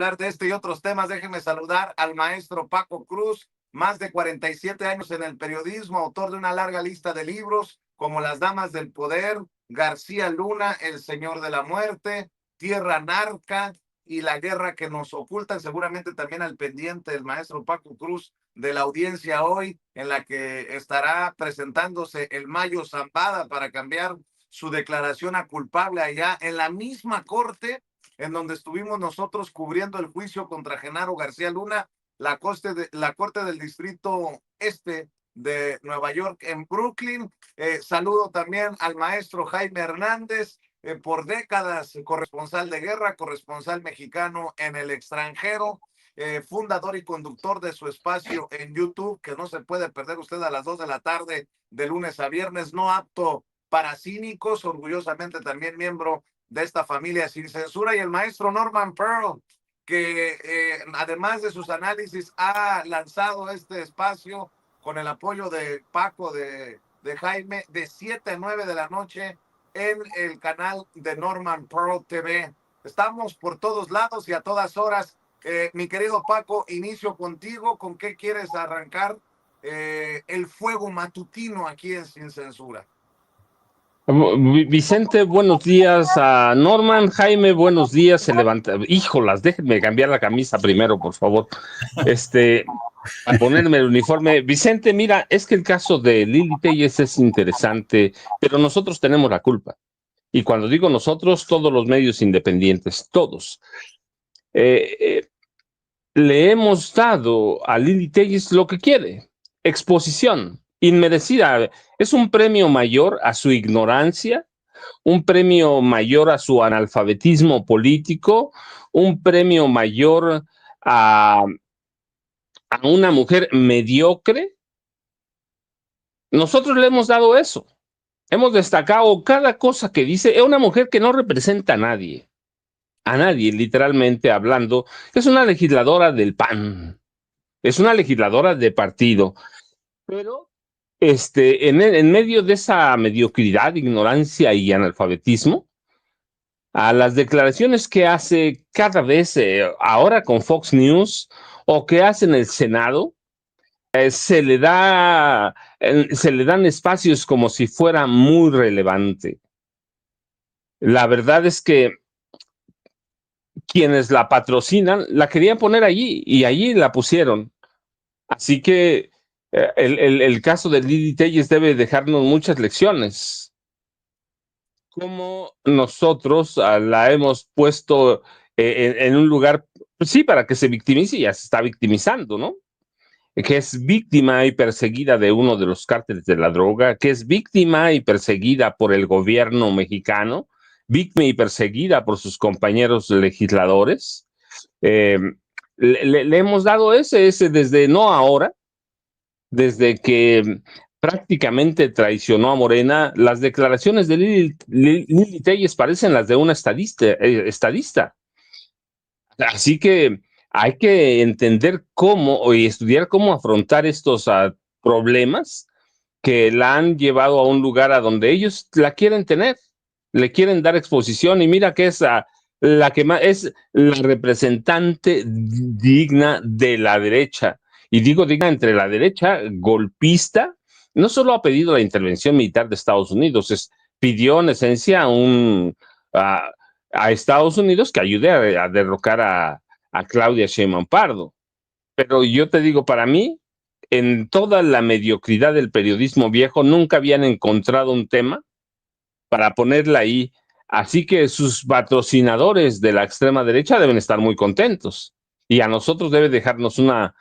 Hablar de este y otros temas, déjenme saludar al maestro Paco Cruz, más de 47 años en el periodismo, autor de una larga lista de libros como Las Damas del Poder, García Luna, El Señor de la Muerte, Tierra Narca y La Guerra que nos ocultan. Seguramente también al pendiente el maestro Paco Cruz de la audiencia hoy, en la que estará presentándose el Mayo Zambada para cambiar su declaración a culpable allá en la misma corte en donde estuvimos nosotros cubriendo el juicio contra Genaro García Luna, la Corte del Distrito Este de Nueva York en Brooklyn. Saludo también al maestro Jaime Hernández, por décadas corresponsal de guerra, corresponsal mexicano en el extranjero, fundador y conductor de su espacio en YouTube, que no se puede perder usted a las 2 de la tarde de lunes a viernes, no apto para cínicos, orgullosamente también miembro de esta familia sin censura, y el maestro Norman Pearl, que además de sus análisis ha lanzado este espacio con el apoyo de Paco, de Jaime, de 7 a 9 de la noche en el canal de Norman Pearl TV. Estamos por todos lados y a todas horas. Mi querido Paco, inicio contigo. ¿Con qué quieres arrancar el fuego matutino aquí en Sin Censura? Vicente, buenos días. A Norman, Jaime, buenos días. Se levanta. Híjolas, déjenme cambiar la camisa primero, por favor. A ponerme el uniforme. Vicente, mira, es que el caso de Lili Telles es interesante, pero nosotros tenemos la culpa. Y cuando digo nosotros, todos los medios independientes, todos. Eh, eh, Le hemos dado a Lili Telles lo que quiere, exposición inmerecida. Es un premio mayor a su ignorancia, un premio mayor a su analfabetismo político, un premio mayor a, a una mujer mediocre. Nosotros le hemos dado eso. Hemos destacado cada cosa que dice. Es una mujer que no representa a nadie, literalmente hablando. Es una legisladora del PAN, es una legisladora de partido, pero en medio de esa mediocridad, ignorancia y analfabetismo, a las declaraciones que hace cada vez, ahora con Fox News, o que hace en el Senado, se le dan espacios como si fuera muy relevante. La verdad es que quienes la patrocinan la querían poner allí y allí la pusieron. Así que el caso de Lili Telles debe dejarnos muchas lecciones. Cómo nosotros la hemos puesto en un lugar, pues sí, para que se victimice, y ya se está victimizando, ¿no? Que es víctima y perseguida de uno de los cárteles de la droga, que es víctima y perseguida por el gobierno mexicano, víctima y perseguida por sus compañeros legisladores. Eh, le hemos dado ese desde no ahora, desde que prácticamente traicionó a Morena. Las declaraciones de Lili Telles parecen las de una estadista. Así que hay que entender cómo y estudiar cómo afrontar estos problemas que la han llevado a un lugar a donde ellos la quieren tener, le quieren dar exposición, y mira que es la que más es la representante digna de la derecha. Y digo digna entre la derecha golpista. No solo ha pedido la intervención militar de Estados Unidos, pidió en esencia a, a Estados Unidos que ayude a derrocar a Claudia Sheinbaum Pardo. Pero yo te digo, para mí, en toda la mediocridad del periodismo viejo, nunca habían encontrado un tema para ponerla ahí. Así que sus patrocinadores de la extrema derecha deben estar muy contentos. Y a nosotros debe dejarnos una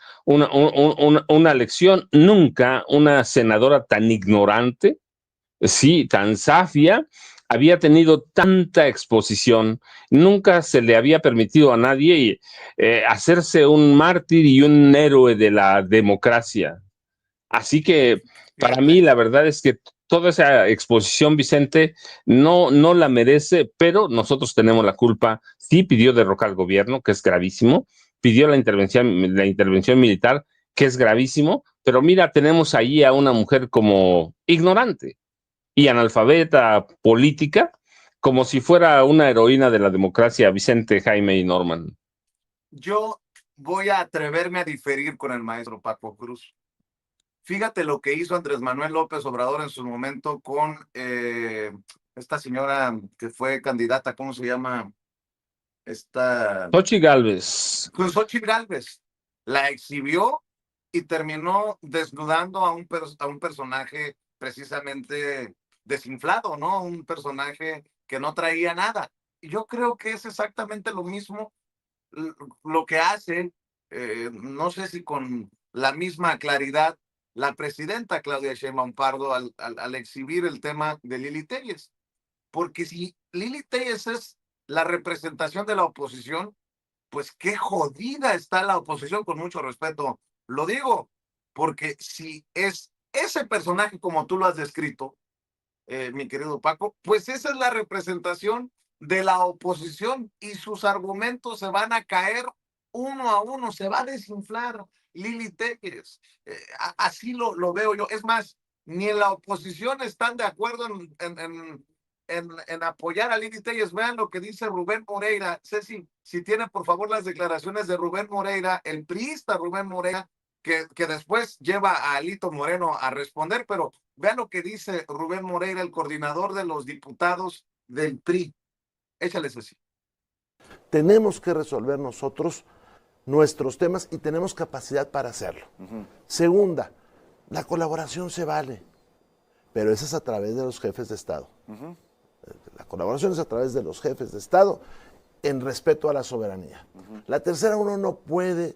lección. Nunca una senadora tan ignorante, sí, tan zafia, había tenido tanta exposición. Nunca se le había permitido a nadie hacerse un mártir y un héroe de la democracia. Así que para mí la verdad es que toda esa exposición, Vicente, no la merece, pero nosotros tenemos la culpa. Sí pidió derrocar al gobierno, que es gravísimo, pidió la intervención militar, que es gravísimo, pero mira, tenemos ahí a una mujer como ignorante y analfabeta política, como si fuera una heroína de la democracia, Vicente, Jaime y Norman. Yo voy a atreverme a diferir con el maestro Paco Cruz. Fíjate lo que hizo Andrés Manuel López Obrador en su momento con esta señora que fue candidata, ¿cómo se llama? Esta, Xochitl Gálvez. con Xochitl Gálvez. La exhibió y terminó desnudando a un personaje precisamente desinflado, ¿no? Un personaje que no traía nada. Y yo creo que es exactamente lo mismo lo que hace, no sé si con la misma claridad, la presidenta Claudia Sheinbaum Pardo al exhibir el tema de Lili Telles. Porque si Lili Telles es la representación de la oposición, pues qué jodida está la oposición, con mucho respeto. Lo digo, porque si es ese personaje como tú lo has descrito, mi querido Paco, pues esa es la representación de la oposición y sus argumentos se van a caer uno a uno, se va a desinflar Lili Telles. Así lo veo yo. Es más, ni en la oposición están de acuerdo en apoyar a Lili Telles. Vean lo que dice Rubén Moreira. Ceci, si tiene por favor las declaraciones de Rubén Moreira, el priista Rubén Moreira, que después lleva a Alito Moreno a responder, pero vean lo que dice Rubén Moreira, el coordinador de los diputados del PRI. Échales así. Tenemos que resolver nosotros nuestros temas y tenemos capacidad para hacerlo. Segunda, la colaboración se vale, pero esa es a través de los jefes de Estado. La colaboración es a través de los jefes de Estado en respeto a la soberanía. La tercera, uno no puede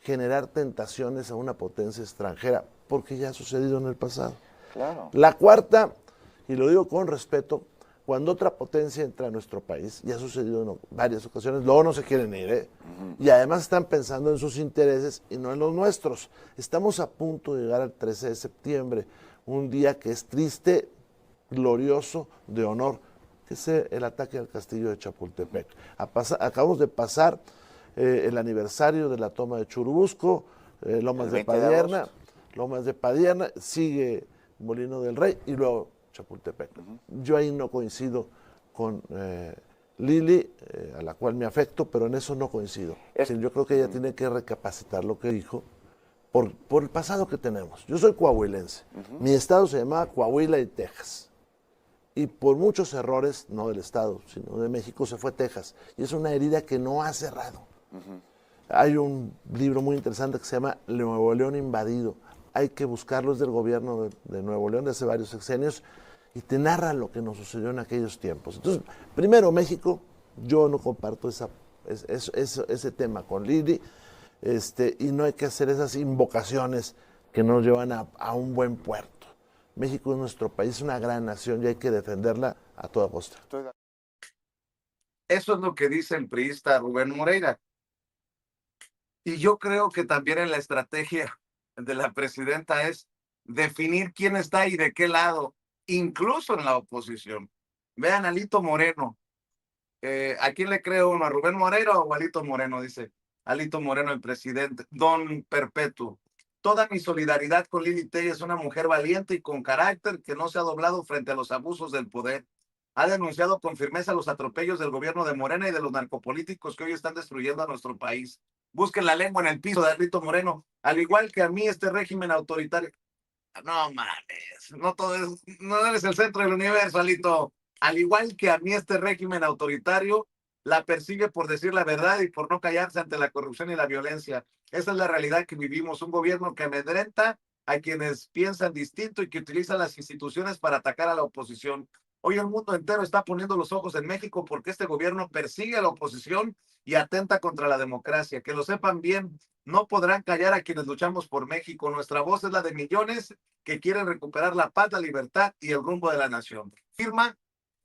generar tentaciones a una potencia extranjera, porque ya ha sucedido en el pasado. Claro. La cuarta, y lo digo con respeto, cuando otra potencia entra a nuestro país, ya ha sucedido en varias ocasiones, luego no se quieren ir, ¿eh? Y además están pensando en sus intereses y no en los nuestros. Estamos a punto de llegar al 13 de septiembre, un día que es triste, glorioso, de honor, que es el ataque al castillo de Chapultepec. Acabamos de pasar el aniversario de la toma de Churubusco, Lomas de Padierna, sigue Molino del Rey y luego Chapultepec. Yo ahí no coincido con Lili, a la cual me afecto, pero en eso no coincido. Yo creo que ella tiene que recapacitar lo que dijo por el pasado que tenemos. Yo soy coahuilense. Mi estado se llamaba Coahuila y Texas. Y por muchos errores, no del estado, sino de México, se fue Texas. Y es una herida que no ha cerrado. Hay un libro muy interesante que se llama Nuevo León invadido. Hay que buscarlo, es del gobierno de Nuevo León de hace varios sexenios y te narra lo que nos sucedió en aquellos tiempos. Entonces, primero México, yo no comparto ese tema con Lili, y no hay que hacer esas invocaciones que nos llevan a un buen puerto. México es nuestro país, una gran nación y hay que defenderla a toda costa. Eso es lo que dice el priista Rubén Moreira. Y yo creo que también en la estrategia de la presidenta es definir quién está y de qué lado, incluso en la oposición. Vean a Alito Moreno. ¿A quién le creo uno? ¿A Rubén Moreira o a Alito Moreno? Dice Alito Moreno, el presidente. Don Perpetuo. Toda mi solidaridad con Lili Telles, es una mujer valiente y con carácter que no se ha doblado frente a los abusos del poder. Ha denunciado con firmeza los atropellos del gobierno de Morena y de los narcopolíticos que hoy están destruyendo a nuestro país. Busquen la lengua en el piso de Alito Moreno, al igual que a mí este régimen autoritario. No mames, no eres el centro del universo, Alito. Al igual que a mí este régimen autoritario la persigue por decir la verdad y por no callarse ante la corrupción y la violencia. Esa es la realidad que vivimos, un gobierno que amedrenta a quienes piensan distinto y que utiliza las instituciones para atacar a la oposición. Hoy el mundo entero está poniendo los ojos en México porque este gobierno persigue a la oposición y atenta contra la democracia. Que lo sepan bien, no podrán callar a quienes luchamos por México. Nuestra voz es la de millones que quieren recuperar la paz, la libertad y el rumbo de la nación. Firma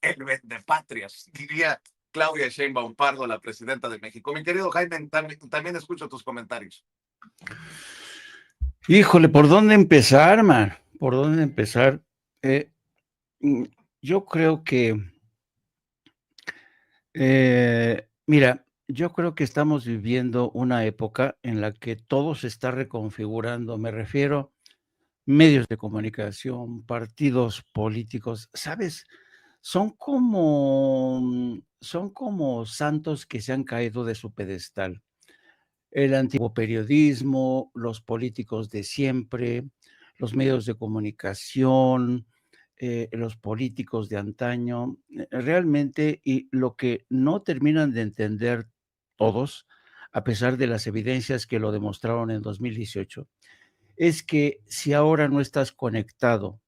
el vendepatrias, diría Claudia Sheinbaum Pardo, la presidenta de México. Mi querido Jaime, también escucho tus comentarios. Híjole, ¿por dónde empezar, man? ¿Por dónde empezar? Yo creo que, mira, yo creo que estamos viviendo una época en la que todo se está reconfigurando. Me refiero medios de comunicación, partidos políticos, ¿sabes? Son como santos que se han caído de su pedestal. el antiguo periodismo, los políticos de siempre, los medios de comunicación, los políticos de antaño, realmente, y lo que no terminan de entender todos, a pesar de las evidencias que lo demostraron en 2018, es que si ahora no estás conectado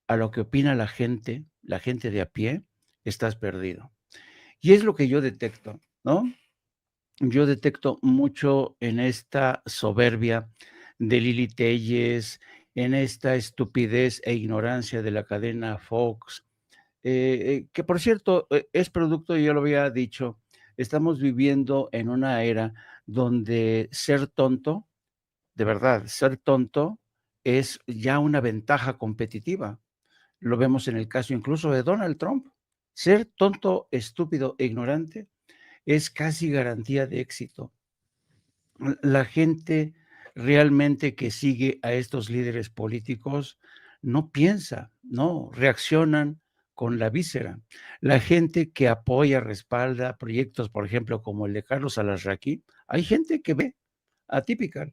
a lo que opina la gente de a pie, estás perdido. Y es lo que yo detecto, ¿no? Yo detecto mucho en esta soberbia de Lili Téllez, en esta estupidez e ignorancia de la cadena Fox, que por cierto, es producto, yo lo había dicho, estamos viviendo en una era donde ser tonto, de verdad, ser tonto es ya una ventaja competitiva. Lo vemos en el caso incluso de Donald Trump. Ser tonto, estúpido e ignorante es casi garantía de éxito. La gente realmente que sigue a estos líderes políticos no piensa, no, reaccionan con la víscera. La gente que apoya, respalda proyectos, por ejemplo, como el de Carlos Alarraqui, hay gente que ve atípica.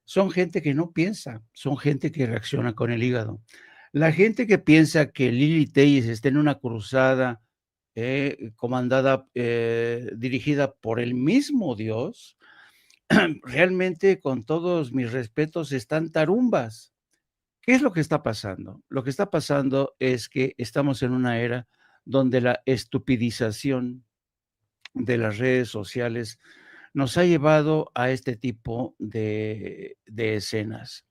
Son gente que no piensa, son gente que reacciona con el hígado. La gente que piensa que Lili Téllez está en una cruzada comandada, dirigida por el mismo Dios, realmente, con todos mis respetos, están tarumbas. ¿Qué es lo que está pasando? Lo que está pasando es que estamos en una era donde la estupidización de las redes sociales nos ha llevado a este tipo de escenas.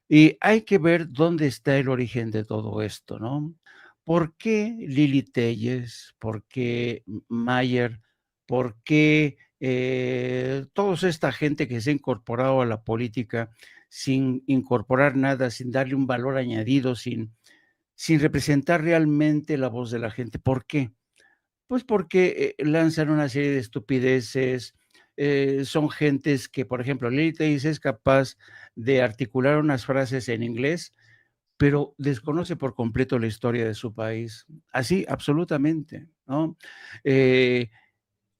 Y hay que ver dónde está el origen de todo esto, ¿no? ¿Por qué Lili Téllez? ¿Por qué Mayer? ¿Por qué toda esta gente que se ha incorporado a la política sin incorporar nada, sin darle un valor añadido, sin representar realmente la voz de la gente? ¿Por qué? Pues porque lanzan una serie de estupideces, son gentes que, por ejemplo, Lili Téllez es capaz de articular unas frases en inglés, pero desconoce por completo la historia de su país. Así, absolutamente, ¿no? Eh,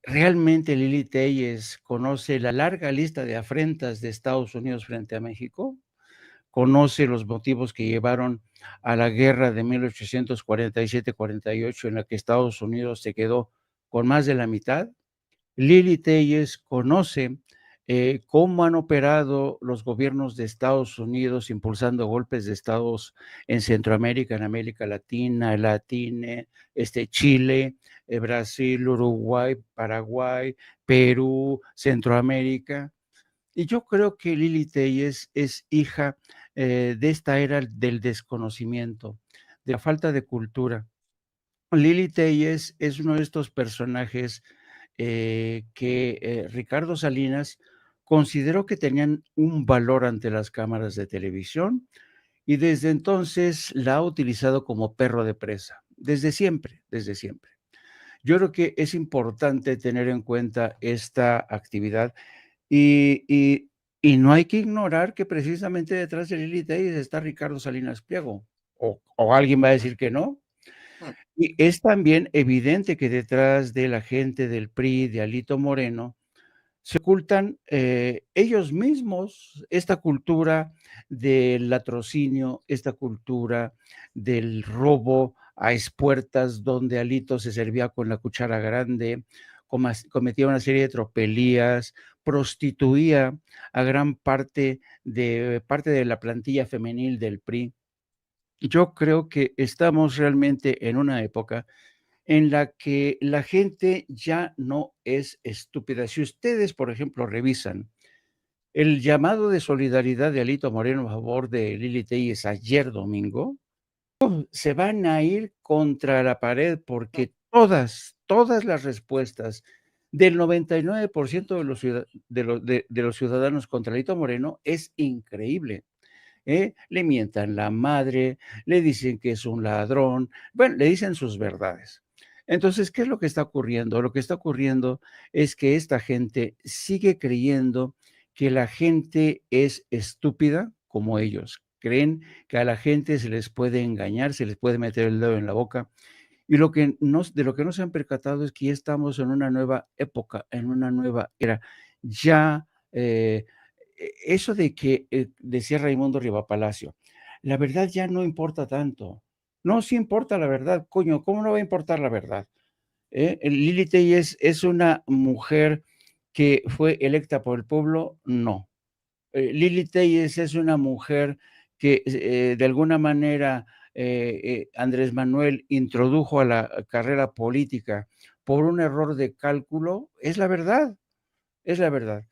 ¿Realmente Lili Téllez conoce la larga lista de afrentas de Estados Unidos frente a México? ¿Conoce los motivos que llevaron a la guerra de 1847-48 en la que Estados Unidos se quedó con más de la mitad? Lili Téllez conoce cómo han operado los gobiernos de Estados Unidos impulsando golpes de estados en Centroamérica, en América Latina, Chile, Brasil, Uruguay, Paraguay, Perú, Centroamérica. Y yo creo que Lili Téllez es hija de esta era del desconocimiento, de la falta de cultura. Lili Téllez es uno de estos personajes que Ricardo Salinas consideró que tenían un valor ante las cámaras de televisión y desde entonces la ha utilizado como perro de presa, desde siempre, desde siempre. Yo creo que es importante tener en cuenta esta actividad y no hay que ignorar que precisamente detrás de Lili Téllez está Ricardo Salinas Pliego, o alguien va a decir que no. Y es también evidente que detrás de la gente del PRI, de Alito Moreno, se ocultan ellos mismos esta cultura del latrocinio, esta cultura del robo a espuertas, donde Alito se servía con la cuchara grande, cometía una serie de tropelías, prostituía a gran parte de la plantilla femenil del PRI. Yo creo que estamos realmente en una época en la que la gente ya no es estúpida. Si ustedes, por ejemplo, revisan el llamado de solidaridad de Alito Moreno a favor de Lili Téllez ayer domingo, se van a ir contra la pared porque todas las respuestas del 99% de los ciudadanos contra Alito Moreno es increíble. Le mientan la madre, le dicen que es un ladrón, bueno, le dicen sus verdades. Entonces, ¿qué es lo que está ocurriendo? Lo que está ocurriendo es que esta gente sigue creyendo que la gente es estúpida como ellos. Creen que a la gente se les puede engañar, se les puede meter el dedo en la boca. Y de lo que no se han percatado es que ya estamos en una nueva época, en una nueva era. Ya Eso de que decía Raimundo Rivapalacio, la verdad ya no importa tanto. No, sí importa la verdad, coño, ¿cómo no va a importar la verdad? ¿Lili Tellez es una mujer que fue electa por el pueblo? No. Lili Tellez es una mujer que de alguna manera Andrés Manuel introdujo a la carrera política por un error de cálculo, es la verdad, es la verdad.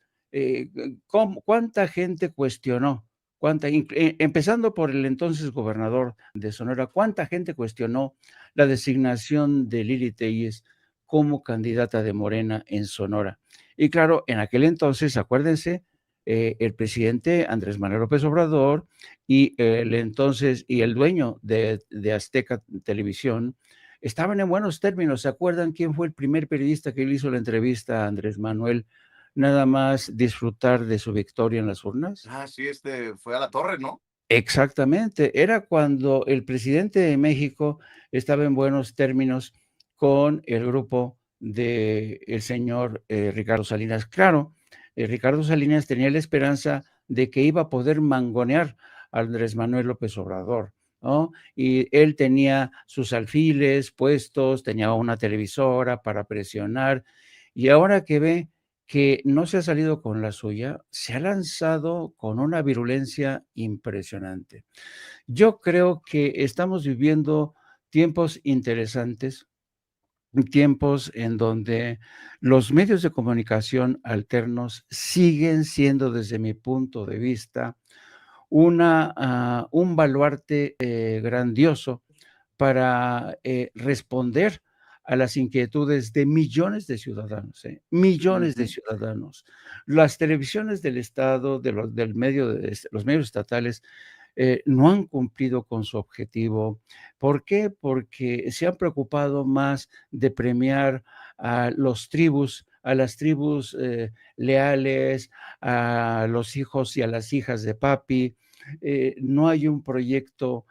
¿Cuánta gente cuestionó? Empezando por el entonces gobernador de Sonora, ¿cuánta gente cuestionó la designación de Lili Tellez como candidata de Morena en Sonora? Y claro, en aquel entonces, acuérdense, el presidente Andrés Manuel López Obrador y el dueño de Azteca Televisión estaban en buenos términos. ¿Se acuerdan quién fue el primer periodista que le hizo la entrevista a Andrés Manuel? Nada más disfrutar de su victoria en las urnas. Ah, sí, fue a la torre, ¿no? Exactamente, era cuando el presidente de México estaba en buenos términos con el grupo del señor Ricardo Salinas. Claro, Ricardo Salinas tenía la esperanza de que iba a poder mangonear a Andrés Manuel López Obrador, ¿no? Y él tenía sus alfiles puestos, tenía una televisora para presionar, y ahora que ve que no se ha salido con la suya, se ha lanzado con una virulencia impresionante. Yo creo que estamos viviendo tiempos interesantes, tiempos en donde los medios de comunicación alternos siguen siendo, desde mi punto de vista, un baluarte grandioso para responder a las inquietudes de millones de ciudadanos, millones de ciudadanos. Las televisiones del Estado, los medios estatales, no han cumplido con su objetivo. ¿Por qué? Porque se han preocupado más de premiar a las tribus leales, a los hijos y a las hijas de papi. No hay un proyecto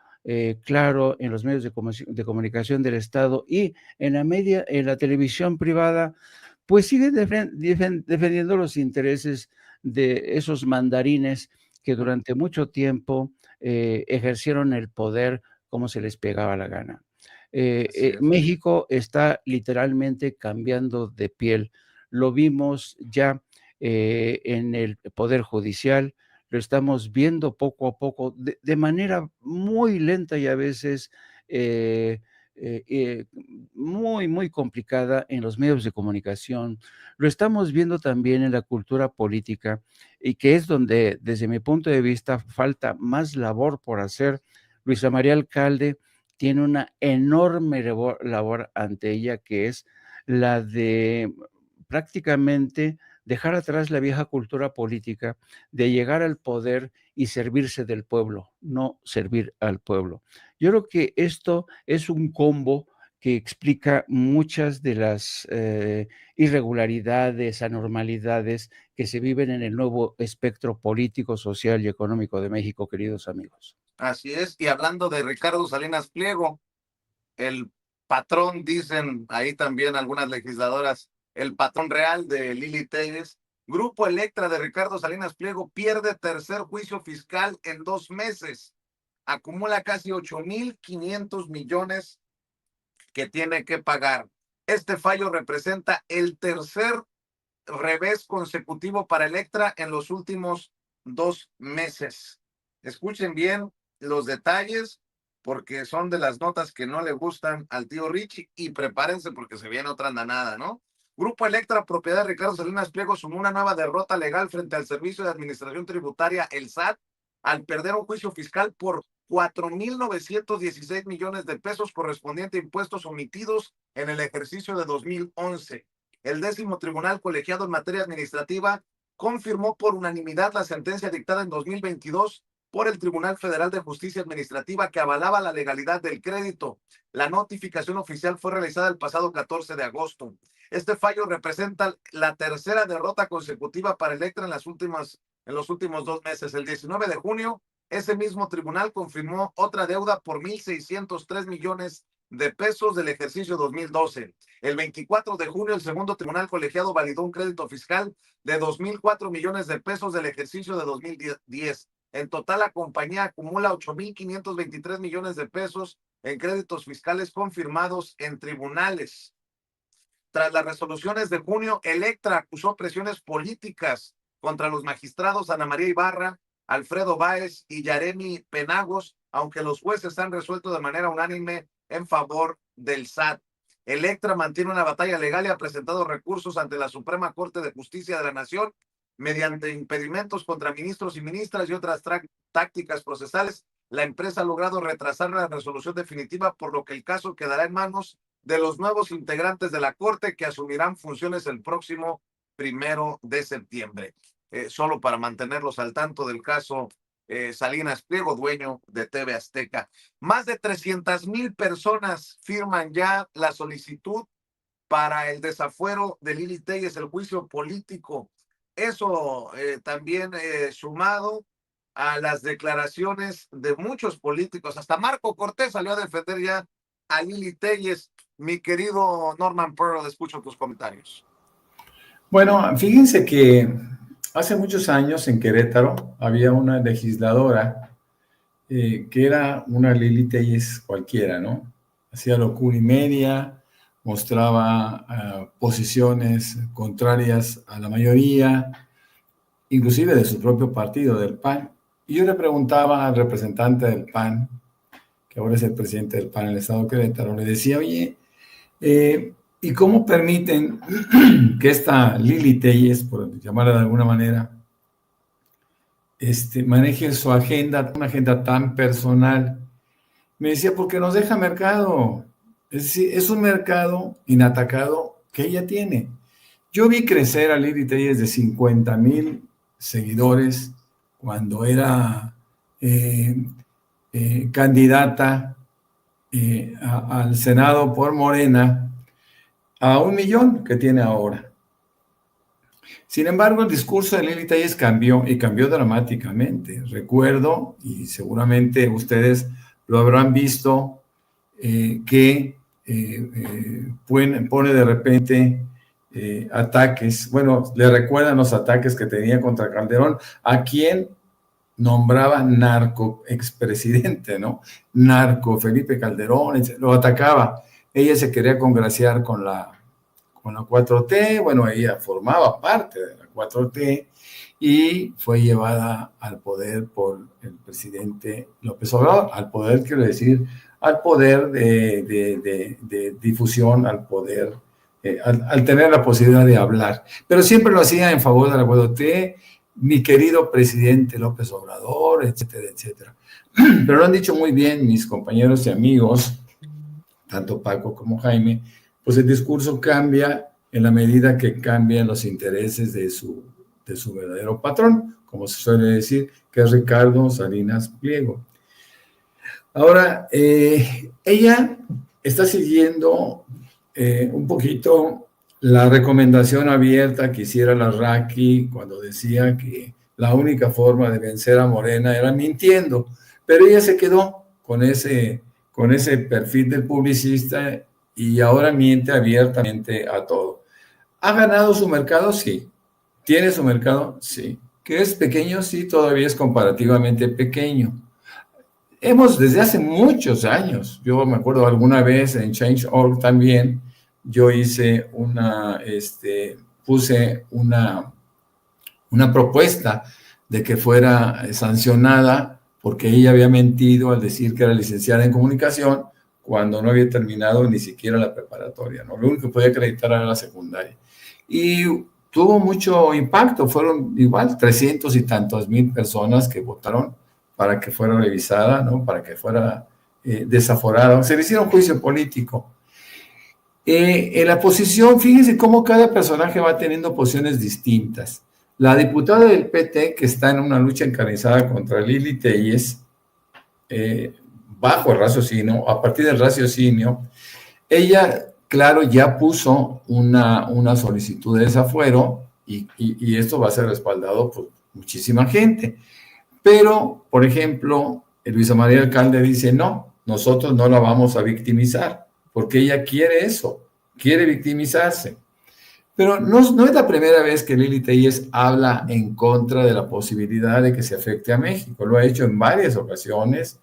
claro en los medios de comunicación del Estado, y en la televisión privada, pues siguen defendiendo los intereses de esos mandarines que durante mucho tiempo ejercieron el poder como se les pegaba la gana. Así es. México está literalmente cambiando de piel. Lo vimos ya en el Poder Judicial, lo estamos viendo poco a poco, de manera muy lenta y a veces eh, muy, muy complicada en los medios de comunicación. Lo estamos viendo también en la cultura política, y que es donde, desde mi punto de vista, falta más labor por hacer. Luisa María Alcalde tiene una enorme labor ante ella, que es la de prácticamente dejar atrás la vieja cultura política de llegar al poder y servirse del pueblo, no servir al pueblo. Yo creo que esto es un combo que explica muchas de las irregularidades, anormalidades que se viven en el nuevo espectro político, social y económico de México, queridos amigos. Así es. Y hablando de Ricardo Salinas Pliego, el patrón, dicen ahí también algunas legisladoras, el patrón real de Lili Tellez, Grupo Electra de Ricardo Salinas Pliego pierde tercer juicio fiscal en 2 meses. Acumula casi 8,500 millones que tiene que pagar. Este fallo representa el tercer revés consecutivo para Electra en los últimos 2 meses. Escuchen bien los detalles, porque son de las notas que no le gustan al tío Richie, y prepárense porque se viene otra andanada, ¿no? Grupo Electra, propiedad de Ricardo Salinas Pliego, sumó una nueva derrota legal frente al Servicio de Administración Tributaria, el SAT, al perder un juicio fiscal por 4,916 millones de pesos correspondiente a impuestos omitidos en el ejercicio de 2011. El 10º Tribunal Colegiado en Materia Administrativa confirmó por unanimidad la sentencia dictada en 2022 por el Tribunal Federal de Justicia Administrativa, que avalaba la legalidad del crédito. La notificación oficial fue realizada el pasado 14 de agosto. Este fallo representa la tercera derrota consecutiva para Electra en los últimos 2 meses. El 19 de junio, ese mismo tribunal confirmó otra deuda por 1,603 millones de pesos del ejercicio 2012. El 24 de junio, el segundo tribunal colegiado validó un crédito fiscal de 2.004 millones de pesos del ejercicio de 2010. En total, la compañía acumula 8.523 millones de pesos en créditos fiscales confirmados en tribunales. Tras las resoluciones de junio, Electra acusó presiones políticas contra los magistrados Ana María Ibarra, Alfredo Báez y Yaremi Penagos, aunque los jueces han resuelto de manera unánime en favor del SAT. Electra mantiene una batalla legal y ha presentado recursos ante la Suprema Corte de Justicia de la Nación mediante impedimentos contra ministros y ministras y otras tácticas procesales. La empresa ha logrado retrasar la resolución definitiva, por lo que el caso quedará en manos de los nuevos integrantes de la Corte, que asumirán funciones el próximo 1 de septiembre. Solo para mantenerlos al tanto del caso Salinas Pliego, dueño de TV Azteca. Más de 300,000 personas firman ya la solicitud para el desafuero de Lili Téllez, el juicio político. Eso también sumado a las declaraciones de muchos políticos. Hasta Marco Cortés salió a defender ya a Lili Téllez. Mi querido Norman Pearl, escucho tus comentarios. Bueno, fíjense que hace muchos años en Querétaro había una legisladora que era una Lili Téllez cualquiera, ¿no? Hacía locura y media, mostraba posiciones contrarias a la mayoría, inclusive de su propio partido, del PAN. Y yo le preguntaba al representante del PAN, que ahora es el presidente del PAN en el estado de Querétaro, le decía, oye, ¿y cómo permiten que esta Lili Téllez, por llamarla de alguna manera, maneje su agenda, una agenda tan personal? Me decía, porque nos deja mercado. Es decir, es un mercado inatacado que ella tiene. Yo vi crecer a Lili Téllez de 50,000 seguidores cuando era candidata al Senado por Morena, a 1 millón que tiene ahora. Sin embargo, el discurso de Lili Téllez cambió, y cambió dramáticamente. Recuerdo, y seguramente ustedes lo habrán visto, que pone de repente ataques. Bueno, le recuerdan los ataques que tenía contra Calderón, a quien nombraba narco expresidente, ¿no? Narco, Felipe Calderón, lo atacaba. Ella se quería congraciar con la 4T, bueno, ella formaba parte de la 4T y fue llevada al poder por el presidente López Obrador. Al poder, quiero decir, al poder de difusión, al poder, al tener la posibilidad de hablar. Pero siempre lo hacía en favor de la 4T, mi querido presidente López Obrador, etcétera, etcétera. Pero lo han dicho muy bien mis compañeros y amigos, tanto Paco como Jaime, pues el discurso cambia en la medida que cambian los intereses de su verdadero patrón, como se suele decir, que es Ricardo Salinas Pliego. Ahora, ella está siguiendo un poquito la recomendación abierta que hiciera la Raki cuando decía que la única forma de vencer a Morena era mintiendo, pero ella se quedó con ese perfil del publicista y ahora miente abiertamente a todo. ¿Ha ganado su mercado? Sí. ¿Tiene su mercado? Sí. ¿Que es pequeño? Sí, todavía es comparativamente pequeño. Desde hace muchos años, yo me acuerdo alguna vez en Change.org también, yo hice puse una propuesta de que fuera sancionada porque ella había mentido al decir que era licenciada en comunicación cuando no había terminado ni siquiera la preparatoria, ¿no? Lo único que podía acreditar era la secundaria. Y tuvo mucho impacto, fueron igual 300 y tantos mil personas que votaron para que fuera revisada, ¿no? Para que fuera desaforada. Se le hicieron juicio político. En la posición, fíjense cómo cada personaje va teniendo posiciones distintas. La diputada del PT, que está en una lucha encarnizada contra Lili Téllez, bajo el raciocinio, a partir del raciocinio, ella, claro, ya puso una solicitud de desafuero y esto va a ser respaldado por muchísima gente. Pero, por ejemplo, Luisa María Alcalde dice, no, nosotros no la vamos a victimizar. porque ella quiere eso, quiere victimizarse. Pero no es la primera vez que Lili Telles habla en contra de la posibilidad de que se afecte a México. Lo ha hecho en varias ocasiones.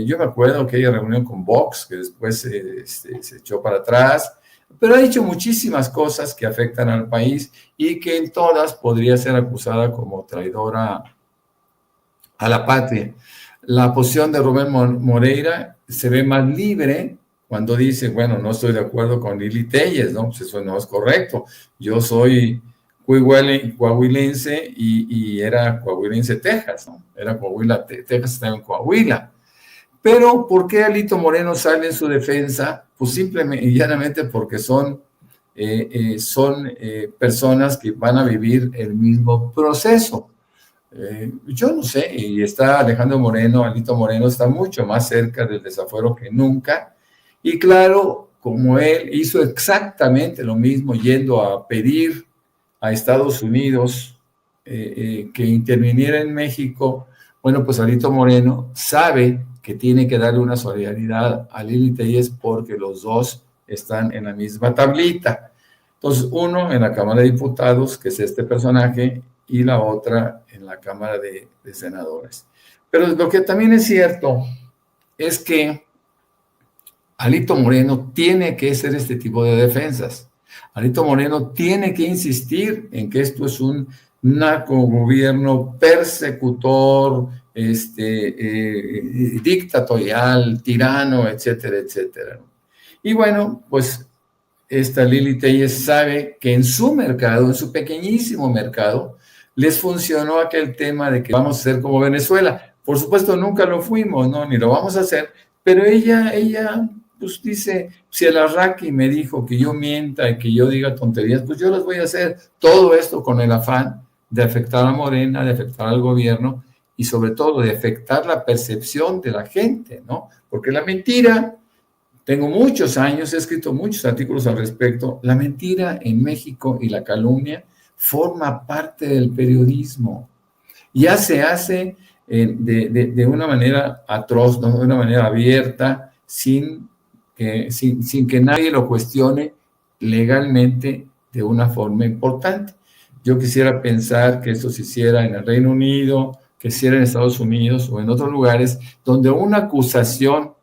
Yo me acuerdo que ella reunió con Vox, que después se echó para atrás, pero ha dicho muchísimas cosas que afectan al país y que en todas podría ser acusada como traidora a la patria. La posición de Rubén Moreira se ve más libre cuando dice, bueno, no estoy de acuerdo con Lili Telles, ¿no? Pues eso no es correcto. Yo soy coahuilense y era Coahuilense, Texas, ¿no? Era Coahuila, Texas estaba en Coahuila. Pero, ¿por qué Alito Moreno sale en su defensa? Pues simplemente y llanamente porque son personas que van a vivir el mismo proceso. Yo no sé, y está Alejandro Moreno, Alito Moreno está mucho más cerca del desafuero que nunca, y claro, como él hizo exactamente lo mismo yendo a pedir a Estados Unidos que interviniera en México, bueno, pues Alito Moreno sabe que tiene que darle una solidaridad a Lili Telles porque los dos están en la misma tablita. Entonces, uno en la Cámara de Diputados, que es este personaje, y la otra en la Cámara de Senadores. Pero lo que también es cierto es que Alito Moreno tiene que hacer este tipo de defensas. Alito Moreno tiene que insistir en que esto es un narcogobierno persecutor, dictatorial, tirano, etcétera, etcétera. Y bueno, pues esta Lili Telles sabe que en su mercado, en su pequeñísimo mercado, les funcionó aquel tema de que vamos a ser como Venezuela. Por supuesto, nunca lo fuimos, ¿no? Ni lo vamos a hacer, pero ella pues dice, si el Arraqui me dijo que yo mienta y que yo diga tonterías, pues yo las voy a hacer. Todo esto con el afán de afectar a Morena, de afectar al gobierno y sobre todo de afectar la percepción de la gente, ¿no? Porque la mentira, tengo muchos años, he escrito muchos artículos al respecto, la mentira en México y la calumnia forma parte del periodismo. Ya se hace de una manera atroz, ¿no? De una manera abierta, sin que nadie lo cuestione legalmente de una forma importante. Yo quisiera pensar que esto se hiciera en el Reino Unido, que se hiciera en Estados Unidos o en otros lugares donde una acusación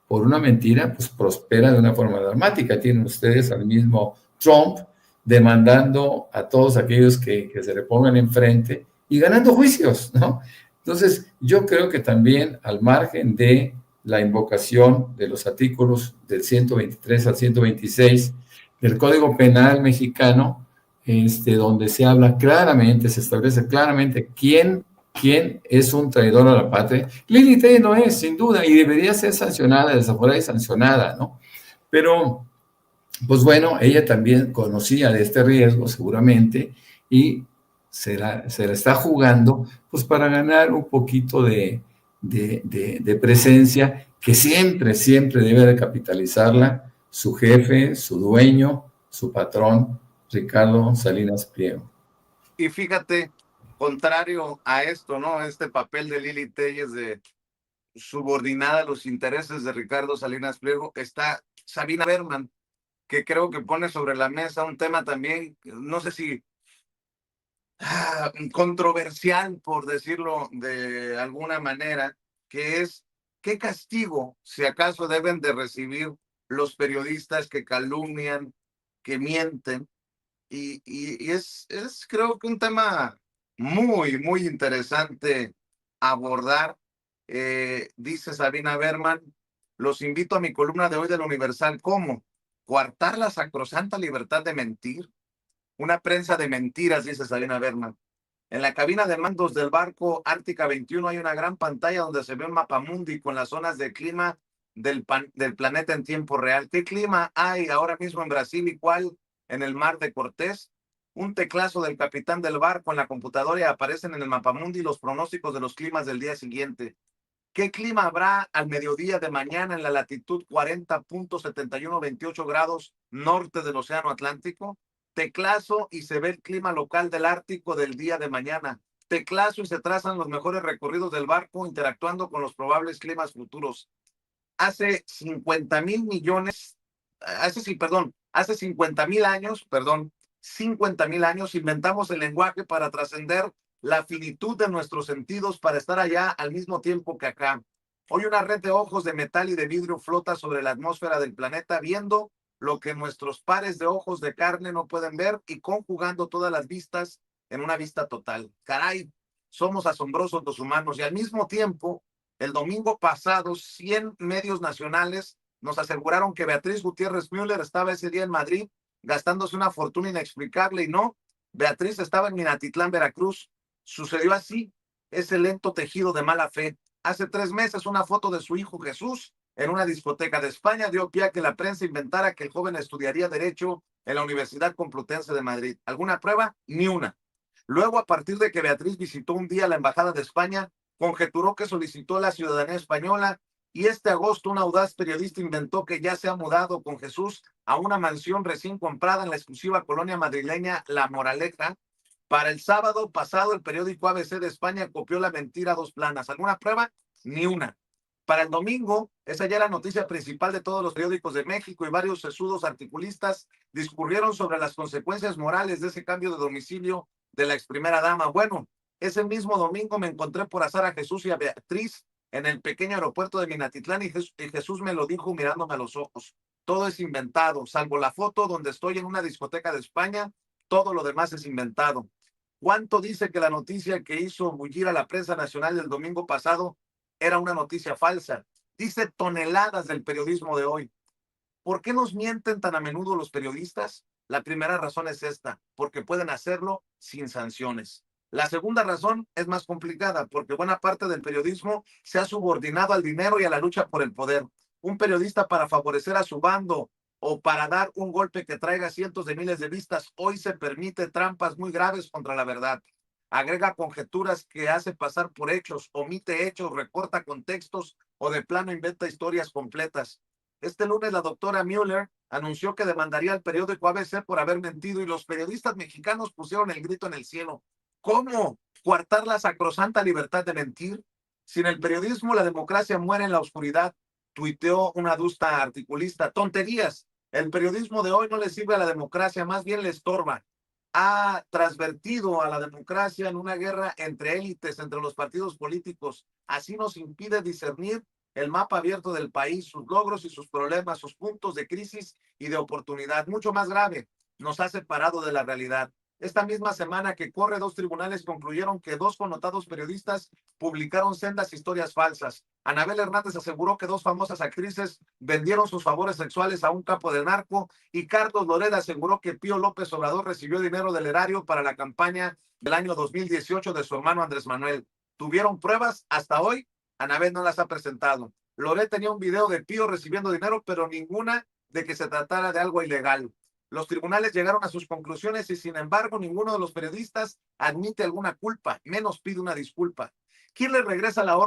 por una mentira pues prospera de una forma dramática. Tienen ustedes al mismo Trump demandando a todos aquellos que se le pongan enfrente y ganando juicios, ¿no? Entonces, yo creo que también al margen de la invocación de los artículos del 123 al 126 del Código Penal mexicano, donde se habla claramente, se establece claramente quién es un traidor a la patria. Lili Telles no es, sin duda, y debería ser sancionada, desaforada y sancionada, ¿no? Pero, pues bueno, ella también conocía de este riesgo, seguramente, y se la está jugando, pues para ganar un poquito de presencia, que siempre debe de capitalizarla su jefe, su dueño, su patrón, Ricardo Salinas Pliego. Y fíjate, contrario a esto, ¿no? Este papel de Lili Telles de subordinada a los intereses de Ricardo Salinas Pliego, está Sabina Berman, que creo que pone sobre la mesa un tema también, no sé si controversial, por decirlo de alguna manera, que es qué castigo, si acaso, deben de recibir los periodistas que calumnian, que mienten. Y es creo que un tema muy interesante abordar. Dice Sabina Berman, los invito a mi columna de hoy del Universal. ¿Cómo? ¿Coartar la sacrosanta libertad de mentir? Una prensa de mentiras, dice Sabina Berman. En la cabina de mandos del barco Ártica 21 hay una gran pantalla donde se ve un mapamundi con las zonas de clima del planeta en tiempo real. ¿Qué clima hay ahora mismo en Brasil y cuál en el mar de Cortés? Un teclazo del capitán del barco en la computadora y aparecen en el mapamundi los pronósticos de los climas del día siguiente. ¿Qué clima habrá al mediodía de mañana en la latitud 40.7128 grados norte del Océano Atlántico? Teclazo y se ve el clima local del Ártico del día de mañana. Teclazo y se trazan los mejores recorridos del barco interactuando con los probables climas futuros. Hace 50,000 millones hace 50,000 años, 50,000 años inventamos el lenguaje para trascender la finitud de nuestros sentidos para estar allá al mismo tiempo que acá. Hoy una red de ojos de metal y de vidrio flota sobre la atmósfera del planeta, viendo lo que nuestros pares de ojos de carne no pueden ver y conjugando todas las vistas en una vista total. Caray, somos asombrosos los humanos. Y al mismo tiempo, el domingo pasado, 100 medios nacionales nos aseguraron que Beatriz Gutiérrez Müller estaba ese día en Madrid gastándose una fortuna inexplicable, y no, Beatriz estaba en Minatitlán, Veracruz. Sucedió así, ese lento tejido de mala fe. Hace 3 meses una foto de su hijo Jesús en una discoteca de España dio pie a que la prensa inventara que el joven estudiaría Derecho en la Universidad Complutense de Madrid. ¿Alguna prueba? Ni una. Luego, a partir de que Beatriz visitó un día la Embajada de España, conjeturó que solicitó la ciudadanía española, y este agosto un audaz periodista inventó que ya se ha mudado con Jesús a una mansión recién comprada en la exclusiva colonia madrileña La Moraleja. Para el sábado pasado, el periódico ABC de España copió la mentira a 2 planas. ¿Alguna prueba? Ni una. Para el domingo, esa ya era la noticia principal de todos los periódicos de México, y varios sesudos articulistas discurrieron sobre las consecuencias morales de ese cambio de domicilio de la ex primera dama. Bueno, ese mismo domingo me encontré por azar a Jesús y a Beatriz en el pequeño aeropuerto de Minatitlán, y Jesús me lo dijo mirándome a los ojos. Todo es inventado, salvo la foto donde estoy en una discoteca de España, todo lo demás es inventado. ¿Cuánto dice que la noticia que hizo bullir a la prensa nacional del domingo pasado era una noticia falsa? Dice toneladas del periodismo de hoy. ¿Por qué nos mienten tan a menudo los periodistas? La primera razón es esta, porque pueden hacerlo sin sanciones. La segunda razón es más complicada, porque buena parte del periodismo se ha subordinado al dinero y a la lucha por el poder. Un periodista, para favorecer a su bando o para dar un golpe que traiga cientos de miles de vistas, hoy se permite trampas muy graves contra la verdad. Agrega conjeturas que hace pasar por hechos, omite hechos, recorta contextos o de plano inventa historias completas. Este lunes la doctora Müller anunció que demandaría al periódico ABC por haber mentido, y los periodistas mexicanos pusieron el grito en el cielo. ¿Cómo coartar la sacrosanta libertad de mentir? Sin el periodismo, la democracia muere en la oscuridad, tuiteó una adusta articulista. Tonterías. El periodismo de hoy no le sirve a la democracia, más bien le estorba. Ha transvertido a la democracia en una guerra entre élites, entre los partidos políticos. Así nos impide discernir el mapa abierto del país, sus logros y sus problemas, sus puntos de crisis y de oportunidad. Mucho más grave, nos ha separado de la realidad. Esta misma semana que corre, 2 tribunales concluyeron que 2 connotados periodistas publicaron sendas historias falsas. Anabel Hernández aseguró que 2 famosas actrices vendieron sus favores sexuales a un capo del narco, y Carlos Loret aseguró que Pío López Obrador recibió dinero del erario para la campaña del año 2018 de su hermano Andrés Manuel. ¿Tuvieron pruebas? Hasta hoy, Anabel no las ha presentado. Loret tenía un video de Pío recibiendo dinero, pero ninguna de que se tratara de algo ilegal. Los tribunales llegaron a sus conclusiones y, sin embargo, ninguno de los periodistas admite alguna culpa, menos pide una disculpa. ¿Quién le regresa la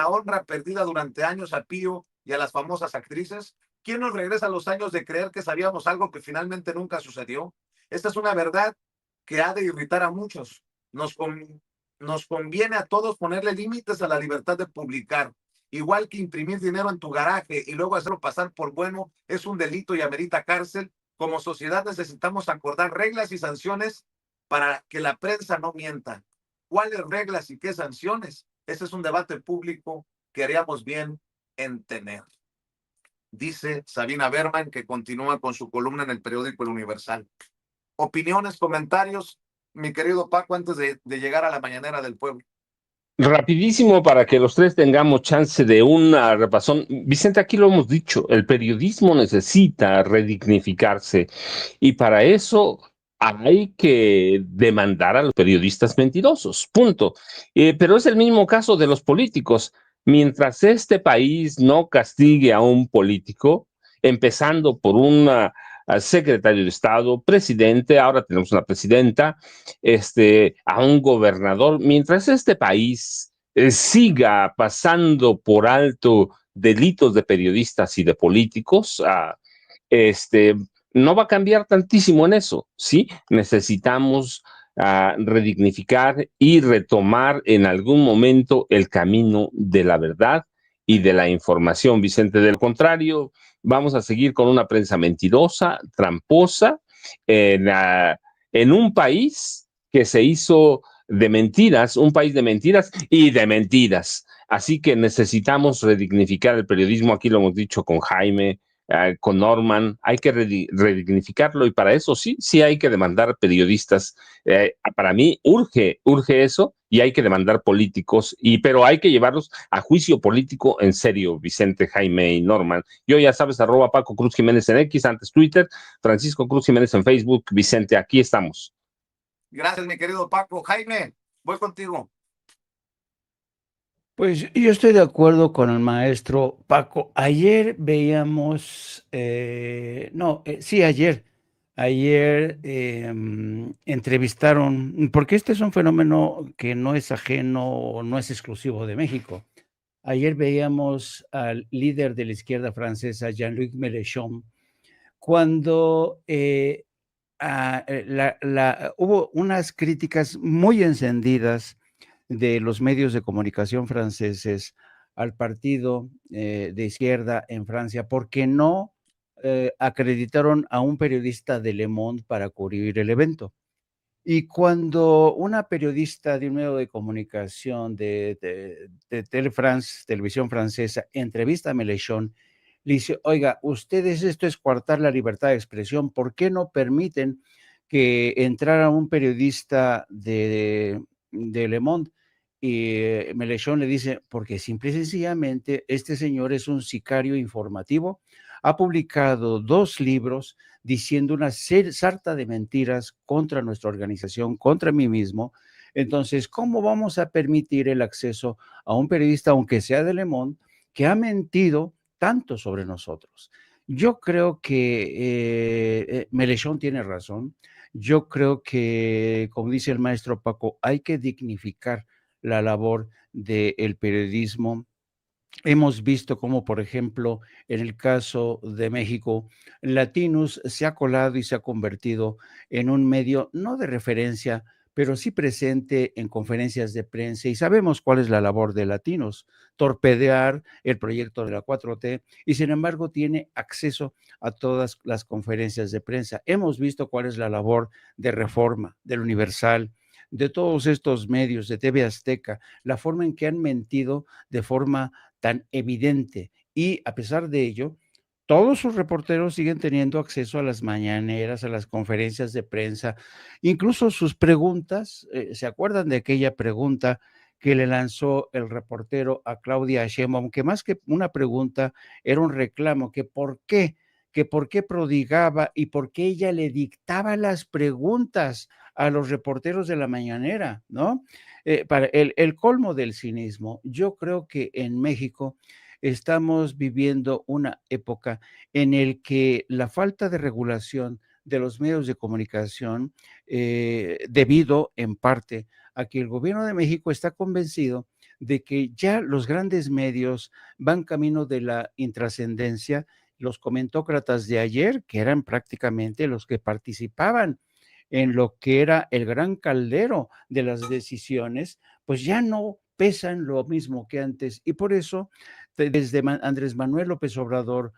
honra perdida durante años a Pío y a las famosas actrices? ¿Quién nos regresa los años de creer que sabíamos algo que finalmente nunca sucedió? Esta es una verdad que ha de irritar a muchos. Nos conviene a todos ponerle límites a la libertad de publicar. Igual que imprimir dinero en tu garaje y luego hacerlo pasar por bueno es un delito y amerita cárcel, como sociedad necesitamos acordar reglas y sanciones para que la prensa no mienta. ¿Cuáles reglas y qué sanciones? Ese es un debate público que haríamos bien en tener. Dice Sabina Berman, que continúa con su columna en el periódico El Universal. Opiniones, comentarios, mi querido Paco, antes de llegar a la mañanera del pueblo. Rapidísimo, para que los 3 tengamos chance de una repasón. Vicente, aquí lo hemos dicho, el periodismo necesita redignificarse, y para eso hay que demandar a los periodistas mentirosos, punto. Pero es el mismo caso de los políticos. Mientras este país no castigue a un político, empezando por una secretario de Estado, presidente, ahora tenemos una presidenta, a un gobernador, mientras este país siga pasando por alto delitos de periodistas y de políticos, no va a cambiar tantísimo en eso, ¿sí? Necesitamos redignificar y retomar en algún momento el camino de la verdad y de la información, Vicente. Del contrario, vamos a seguir con una prensa mentirosa, tramposa, en un país que se hizo de mentiras, un país de mentiras y de mentiras. Así que necesitamos redignificar el periodismo, aquí lo hemos dicho con Jaime, con Norman, hay que redignificarlo y para eso sí hay que demandar periodistas. Para mí urge eso y hay que demandar políticos, pero hay que llevarlos a juicio político en serio, Vicente, Jaime y Norman. Yo ya sabes, @Paco Cruz Jiménez en X, antes Twitter, Francisco Cruz Jiménez en Facebook. Vicente, aquí estamos. Gracias, mi querido Paco. Jaime, voy contigo. Pues yo estoy de acuerdo con el maestro Paco. Ayer veíamos, ayer entrevistaron, porque este es un fenómeno que no es ajeno o no es exclusivo de México. Ayer veíamos al líder de la izquierda francesa, Jean-Luc Mélenchon, cuando hubo unas críticas muy encendidas de los medios de comunicación franceses al partido de izquierda en Francia, porque no acreditaron a un periodista de Le Monde para cubrir el evento. Y cuando una periodista de un medio de comunicación de Tele France, televisión francesa, entrevista a Mélenchon, le dice, oiga, ustedes, esto es coartar la libertad de expresión, ¿por qué no permiten que entrara un periodista de Le Monde? Y Mélenchon le dice, porque simple y sencillamente este señor es un sicario informativo, ha publicado 2 libros diciendo una sarta de mentiras contra nuestra organización, contra mí mismo. Entonces, ¿cómo vamos a permitir el acceso a un periodista, aunque sea de Le Monde, que ha mentido tanto sobre nosotros? Yo creo que Mélenchon tiene razón. Yo creo que, como dice el maestro Paco, hay que dignificar la labor del periodismo. Hemos visto cómo, por ejemplo, en el caso de México, Latinus se ha colado y se ha convertido en un medio no de referencia, pero sí presente en conferencias de prensa, y sabemos cuál es la labor de Latinus: torpedear el proyecto de la 4T, y sin embargo tiene acceso a todas las conferencias de prensa. Hemos visto cuál es la labor de Reforma, del Universal, de todos estos medios, de TV Azteca, la forma en que han mentido de forma tan evidente, y a pesar de ello, todos sus reporteros siguen teniendo acceso a las mañaneras, a las conferencias de prensa, incluso sus preguntas. ¿Se acuerdan de aquella pregunta que le lanzó el reportero a Claudia Sheinbaum, que más que una pregunta era un reclamo, que por qué prodigaba y por qué ella le dictaba las preguntas a los reporteros de la mañanera, ¿no? Para el colmo del cinismo. Yo creo que en México estamos viviendo una época en el que la falta de regulación de los medios de comunicación, debido en parte a que el gobierno de México está convencido de que ya los grandes medios van camino de la intrascendencia. Los comentócratas de ayer, que eran prácticamente los que participaban en lo que era el gran caldero de las decisiones, pues ya no pesan lo mismo que antes. Y por eso, desde Andrés Manuel López Obrador,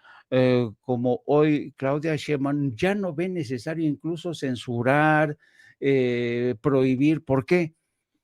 como hoy Claudia Sheinbaum, ya no ve necesario incluso censurar, prohibir. ¿Por qué?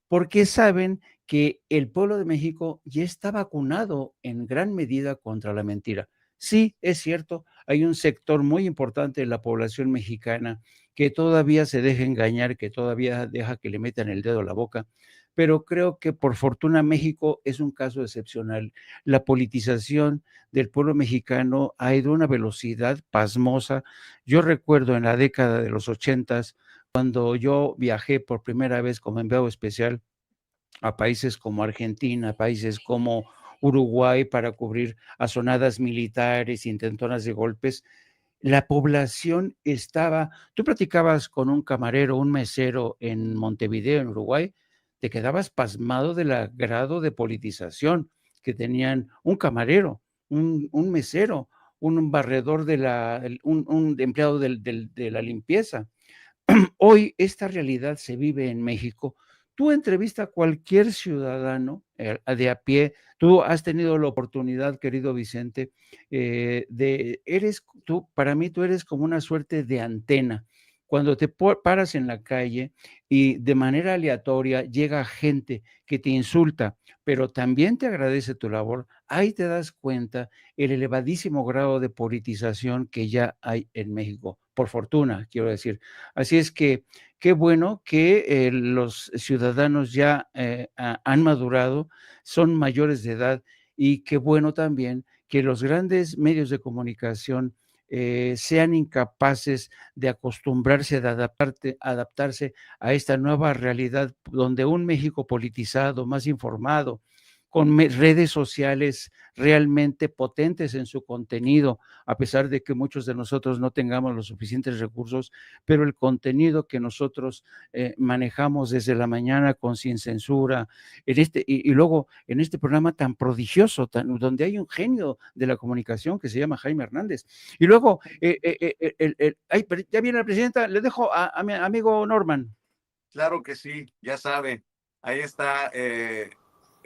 Porque saben que el pueblo de México ya está vacunado en gran medida contra la mentira. Sí, es cierto, hay un sector muy importante de la población mexicana que todavía se deja engañar, que todavía deja que le metan el dedo a la boca, pero creo que por fortuna México es un caso excepcional. La politización del pueblo mexicano ha ido a una velocidad pasmosa. Yo recuerdo en la década de los 80, cuando yo viajé por primera vez como enviado especial a países como Argentina, países como Uruguay, para cubrir azonadas militares, intentonas de golpes, la población estaba, tú platicabas con un camarero, un mesero en Montevideo, en Uruguay, te quedabas pasmado del grado de politización que tenían un camarero, un mesero, un barredor un empleado de la limpieza. Hoy esta realidad se vive en México, Tú entrevista a cualquier ciudadano de a pie. Tú has tenido la oportunidad, querido Vicente, para mí tú eres como una suerte de antena. Cuando te paras en la calle y de manera aleatoria llega gente que te insulta, pero también te agradece tu labor, ahí te das cuenta el elevadísimo grado de politización que ya hay en México, por fortuna, quiero decir. Así es que qué bueno que los ciudadanos ya han madurado, son mayores de edad, y qué bueno también que los grandes medios de comunicación sean incapaces de acostumbrarse, de adaptarse a esta nueva realidad donde un México politizado, más informado, con redes sociales realmente potentes en su contenido, a pesar de que muchos de nosotros no tengamos los suficientes recursos, pero el contenido que nosotros manejamos desde la mañana sin censura, y luego en este programa tan prodigioso, donde hay un genio de la comunicación que se llama Jaime Hernández. Y luego, ya viene la presidenta, le dejo a mi amigo Norman. Claro que sí, ya sabe, ahí está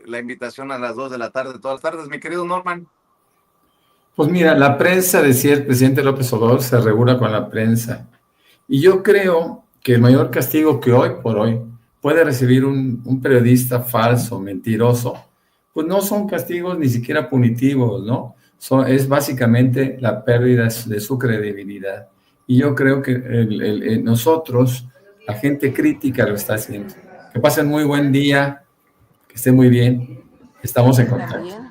la invitación a las 2 de la tarde, todas las tardes, mi querido Norman. Pues mira, la prensa, decía el presidente López Obrador, se regula con la prensa. Y yo creo que el mayor castigo que hoy por hoy puede recibir un periodista falso, mentiroso, pues no son castigos ni siquiera punitivos, ¿no? Es básicamente la pérdida de su credibilidad. Y yo creo que nosotros, la gente crítica, lo está haciendo. Que pasen muy buen día, que estén muy bien, estamos en contacto.